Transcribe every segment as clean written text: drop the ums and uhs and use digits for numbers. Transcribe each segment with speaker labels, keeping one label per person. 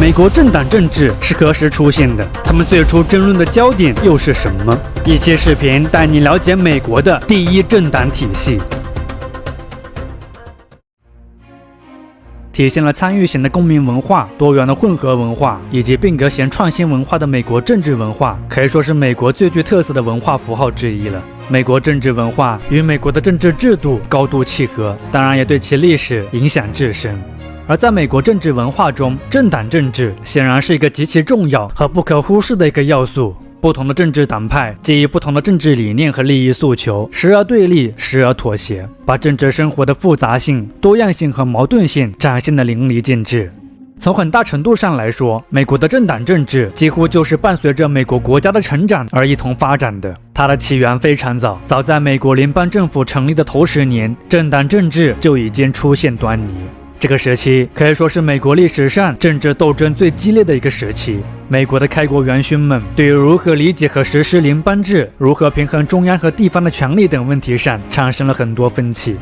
Speaker 1: 美国政党政治是何时出现的？他们最初争论的焦点又是什么？一期视频带你了解美国的第一政党体系。体现了参与型的公民文化、多元的混合文化以及变革型创新文化的美国政治文化，可以说是美国最具特色的文化符号之一了。美国政治文化与美国的政治制度高度契合，当然也对其历史影响至深。而在美国政治文化中，政党政治显然是一个极其重要和不可忽视的一个要素。不同的政治党派基于不同的政治理念和利益诉求，时而对立，时而妥协，把政治生活的复杂性、多样性和矛盾性展现得淋漓尽致。从很大程度上来说，美国的政党政治几乎就是伴随着美国国家的成长而一同发展的。它的起源非常早，早在美国联邦政府成立的头10年，政党政治就已经出现端倪。这个时期可以说是美国历史上政治斗争最激烈的一个时期。美国的开国元勋们对于如何理解和实施联邦制、如何平衡中央和地方的权力等问题上产生了很多分歧。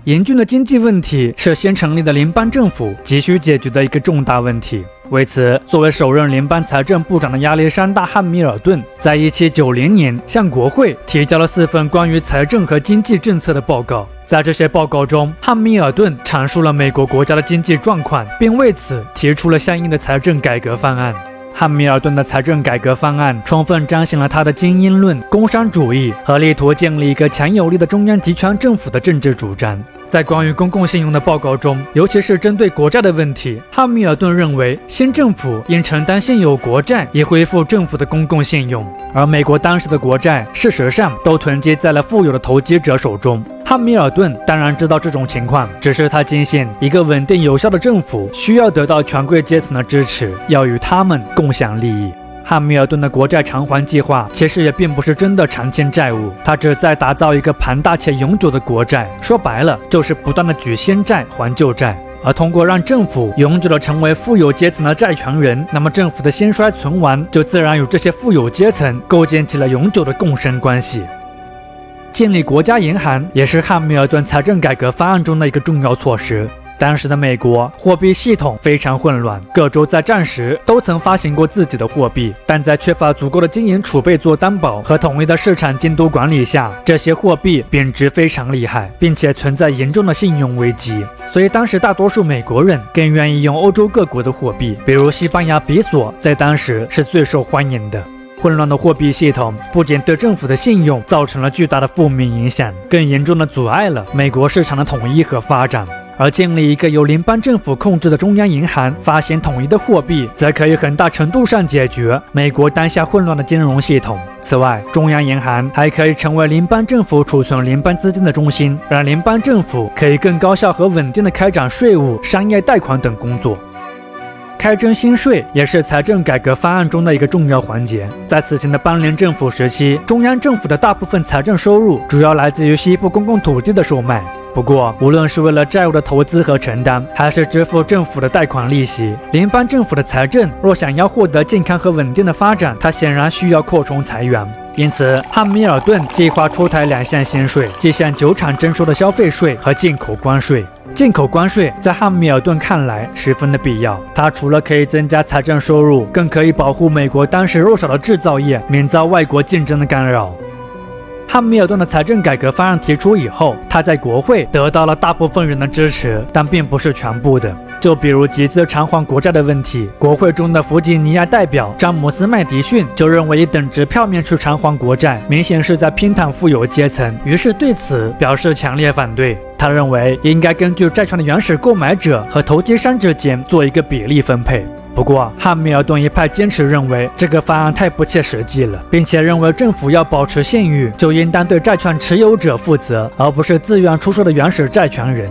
Speaker 1: 严峻的经济问题是新成立的联邦政府急需解决的一个重大问题。为此，作为首任联邦财政部长的亚历山大·汉密尔顿在1790年向国会提交了4份关于财政和经济政策的报告。在这些报告中，汉密尔顿阐述了美国国家的经济状况，并为此提出了相应的财政改革方案。汉密尔顿的财政改革方案充分彰显了他的精英论、工商主义和力图建立一个强有力的中央集权政府的政治主张。在关于公共信用的报告中，尤其是针对国债的问题，汉密尔顿认为新政府应承担现有国债，以恢复政府的公共信用。而美国当时的国债事实上都囤积在了富有的投机者手中。汉密尔顿当然知道这种情况，只是他坚信一个稳定有效的政府需要得到权贵阶层的支持，要与他们共享利益。汉密尔顿的国债偿还计划其实也并不是真的偿清债务，他旨在打造一个庞大且永久的国债，说白了就是不断的举新债还旧债。而通过让政府永久的成为富有阶层的债权人，那么政府的兴衰存亡就自然与这些富有阶层构建起了永久的共生关系。建立国家银行也是汉密尔顿财政改革方案中的一个重要措施。当时的美国货币系统非常混乱，各州在战时都曾发行过自己的货币，但在缺乏足够的金银储备做担保和统一的市场监督管理下，这些货币贬值非常厉害，并且存在严重的信用危机。所以当时大多数美国人更愿意用欧洲各国的货币，比如西班牙比索在当时是最受欢迎的。混乱的货币系统不仅对政府的信用造成了巨大的负面影响，更严重地阻碍了美国市场的统一和发展。而建立一个由联邦政府控制的中央银行，发行统一的货币，则可以很大程度上解决美国当下混乱的金融系统。此外，中央银行还可以成为联邦政府储存联邦资金的中心，让联邦政府可以更高效和稳定地开展税务、商业贷款等工作。开征新税也是财政改革方案中的一个重要环节。在此前的邦联政府时期，中央政府的大部分财政收入主要来自于西部公共土地的售卖。不过，无论是为了债务的投资和承担，还是支付政府的贷款利息，联邦政府的财政若想要获得健康和稳定的发展，它显然需要扩充财源。因此，汉密尔顿计划出台2项新税，即向酒厂征收的消费税和进口关税。进口关税在汉密尔顿看来十分的必要，它除了可以增加财政收入，更可以保护美国当时弱小的制造业免遭外国竞争的干扰。汉密尔顿的财政改革方案提出以后，他在国会得到了大部分人的支持，但并不是全部的。就比如集资偿还国债的问题，国会中的弗吉尼亚代表詹姆斯·麦迪逊就认为以等值票面去偿还国债，明显是在偏袒富有阶层，于是对此表示强烈反对。他认为应该根据债券的原始购买者和投机商之间做一个比例分配。不过，汉密尔顿一派坚持认为这个方案太不切实际了，并且认为政府要保持信誉，就应当对债券持有者负责，而不是自愿出售的原始债权人。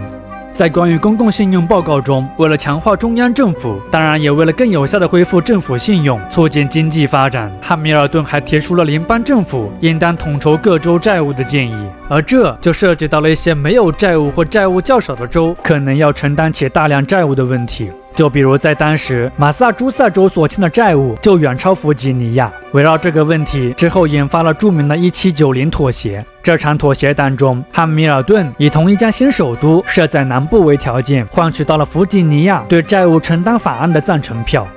Speaker 1: 在关于公共信用报告中，为了强化中央政府，当然也为了更有效地恢复政府信用，促进经济发展，汉密尔顿还提出了联邦政府应当统筹各州债务的建议。而这就涉及到了一些没有债务或债务较少的州可能要承担起大量债务的问题。就比如在当时马萨诸塞州所欠的债务就远超弗吉尼亚。围绕这个问题之后引发了著名的1790妥协。这场妥协当中，汉密尔顿以同一将新首都设在南部为条件，换取到了弗吉尼亚对债务承担法案的赞成票。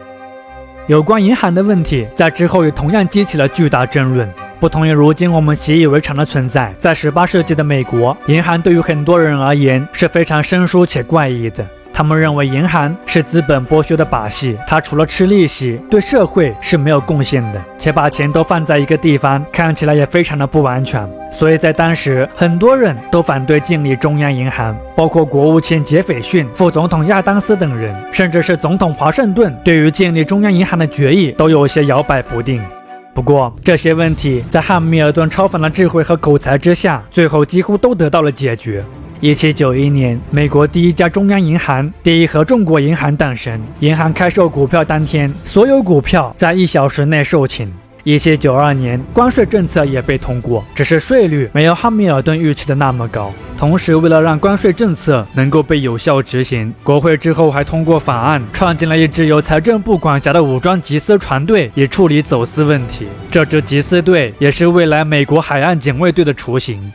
Speaker 1: 有关银行的问题在之后也同样激起了巨大争论。不同于如今我们习以为常的存在，在18世纪的美国，银行对于很多人而言是非常生疏且怪异的。他们认为银行是资本剥削的把戏，它除了吃利息，对社会是没有贡献的，且把钱都放在一个地方，看起来也非常的不安全。所以在当时，很多人都反对建立中央银行，包括国务卿杰斐逊、副总统亚当斯等人，甚至是总统华盛顿对于建立中央银行的决议都有些摇摆不定。不过，这些问题在汉密尔顿超凡的智慧和口才之下，最后几乎都得到了解决。1791年，美国第一家中央银行——第一合众国银行诞生。银行开售股票当天，所有股票在1小时内售罄。1792年，关税政策也被通过，只是税率没有汉密尔顿预期的那么高。同时，为了让关税政策能够被有效执行，国会之后还通过法案，创建了一支由财政部管辖的武装缉私船队，以处理走私问题。这支缉私队也是未来美国海岸警卫队的雏形。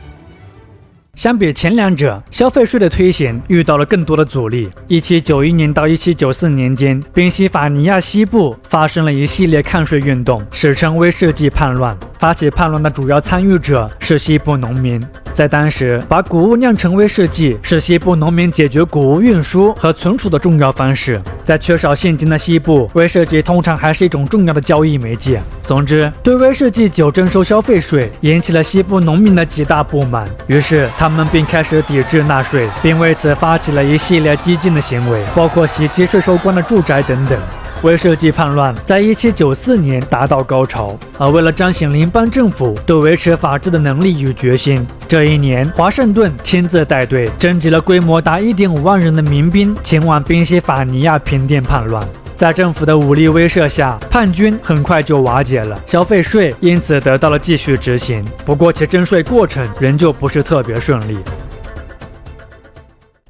Speaker 1: 相比前两者，消费税的推行遇到了更多的阻力。1791年到1794年间，宾夕法尼亚西部发生了一系列抗税运动，史称威士忌叛乱。发起叛乱的主要参与者是西部农民。在当时，把谷物酿成威士忌是西部农民解决谷物运输和存储的重要方式。在缺少现金的西部，威士忌通常还是一种重要的交易媒介。总之，对威士忌酒征收消费税引起了西部农民的极大不满，于是他们并开始抵制纳税，并为此发起了一系列激进的行为，包括袭击税收官的住宅等等。威士忌叛乱在1794年达到高潮，而为了彰显联邦政府对维持法治的能力与决心，这一年华盛顿亲自带队征集了规模达1.5万人的民兵前往宾夕法尼亚平定叛乱。在政府的武力威慑下，叛军很快就瓦解了，消费税因此得到了继续执行。不过其征税过程仍旧不是特别顺利。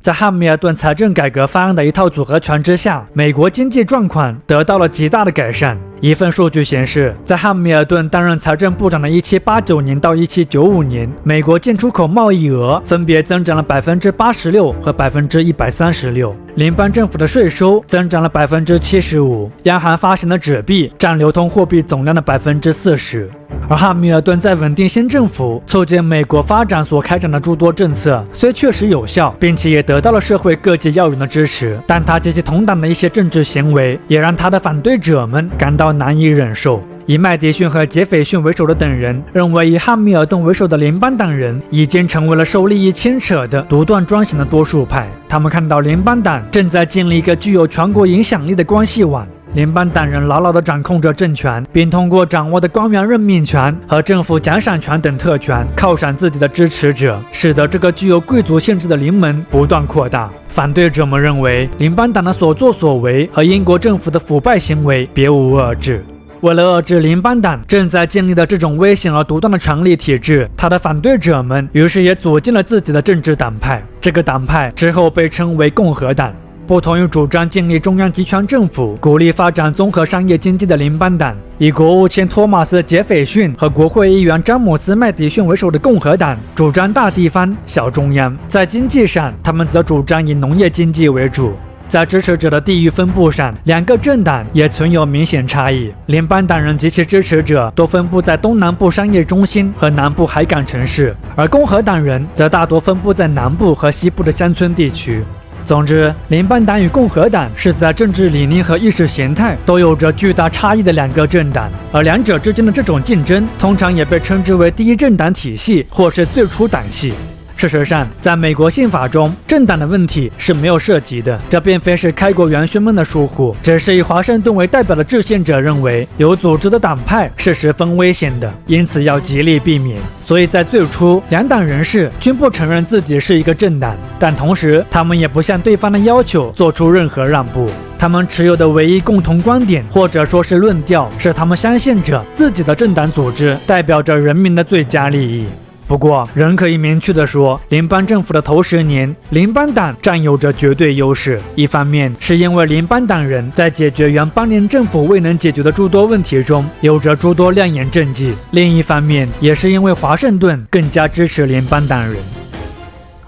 Speaker 1: 在汉密尔顿财政改革方案的一套组合拳之下，美国经济状况得到了极大的改善。一份数据显示，在汉密尔顿担任财政部长的1789年到1795年，美国进出口贸易额分别增长了86%和136%，联邦政府的税收增长了75%，央行发行的纸币占流通货币总量的40%。而汉密尔顿在稳定新政府、促进美国发展所开展的诸多政策，虽确实有效，并且也得到了社会各界要员的支持，但他及其同党的一些政治行为，也让他的反对者们感到难以忍受。以麦迪逊和杰斐逊为首的等人认为，以汉密尔顿为首的联邦党人已经成为了受利益牵扯的独断专行的多数派。他们看到联邦党正在建立一个具有全国影响力的关系网，联邦党人牢牢地掌控着政权，并通过掌握的官员任命权和政府奖赏权等特权犒赏自己的支持者，使得这个具有贵族性质的联盟不断扩大。反对者们认为，联邦党的所作所为和英国政府的腐败行为别无二致。为了遏制联邦党正在建立的这种危险而独断的权力体制，他的反对者们于是也组建了自己的政治党派，这个党派之后被称为共和党。不同于主张建立中央集权政府、鼓励发展综合商业经济的联邦党，以国务卿托马斯·杰斐逊和国会议员詹姆斯·麦迪逊为首的共和党主张大地方、小中央。在经济上，他们则主张以农业经济为主。在支持者的地域分布上，两个政党也存有明显差异。联邦党人及其支持者都分布在东南部商业中心和南部海港城市，而共和党人则大多分布在南部和西部的乡村地区。总之，联邦党与共和党是在政治理念和意识形态都有着巨大差异的两个政党，而两者之间的这种竞争通常也被称之为第一政党体系或是最初党系。事实上，在美国宪法中，政党的问题是没有涉及的，这并非是开国元勋们的疏忽，只是以华盛顿为代表的制宪者认为有组织的党派是十分危险的，因此要极力避免。所以在最初，两党人士均不承认自己是一个政党，但同时他们也不向对方的要求做出任何让步。他们持有的唯一共同观点或者说是论调是，他们相信着自己的政党组织代表着人民的最佳利益。不过，仍可以明确地说，联邦政府的头10年，联邦党占有着绝对优势。一方面是因为联邦党人在解决原邦联政府未能解决的诸多问题中有着诸多亮眼政绩，另一方面也是因为华盛顿更加支持联邦党人。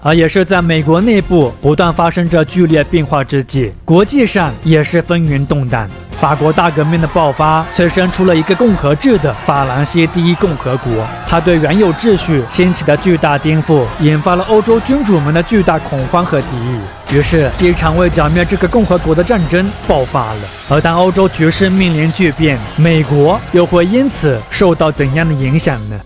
Speaker 1: 而也是在美国内部不断发生着剧烈变化之际，国际上也是风云动荡。法国大革命的爆发催生出了一个共和制的法兰西第一共和国，它对原有秩序掀起的巨大颠覆，引发了欧洲君主们的巨大恐慌和敌意。于是，一场为剿灭这个共和国的战争爆发了。而当欧洲局势面临巨变，美国又会因此受到怎样的影响呢？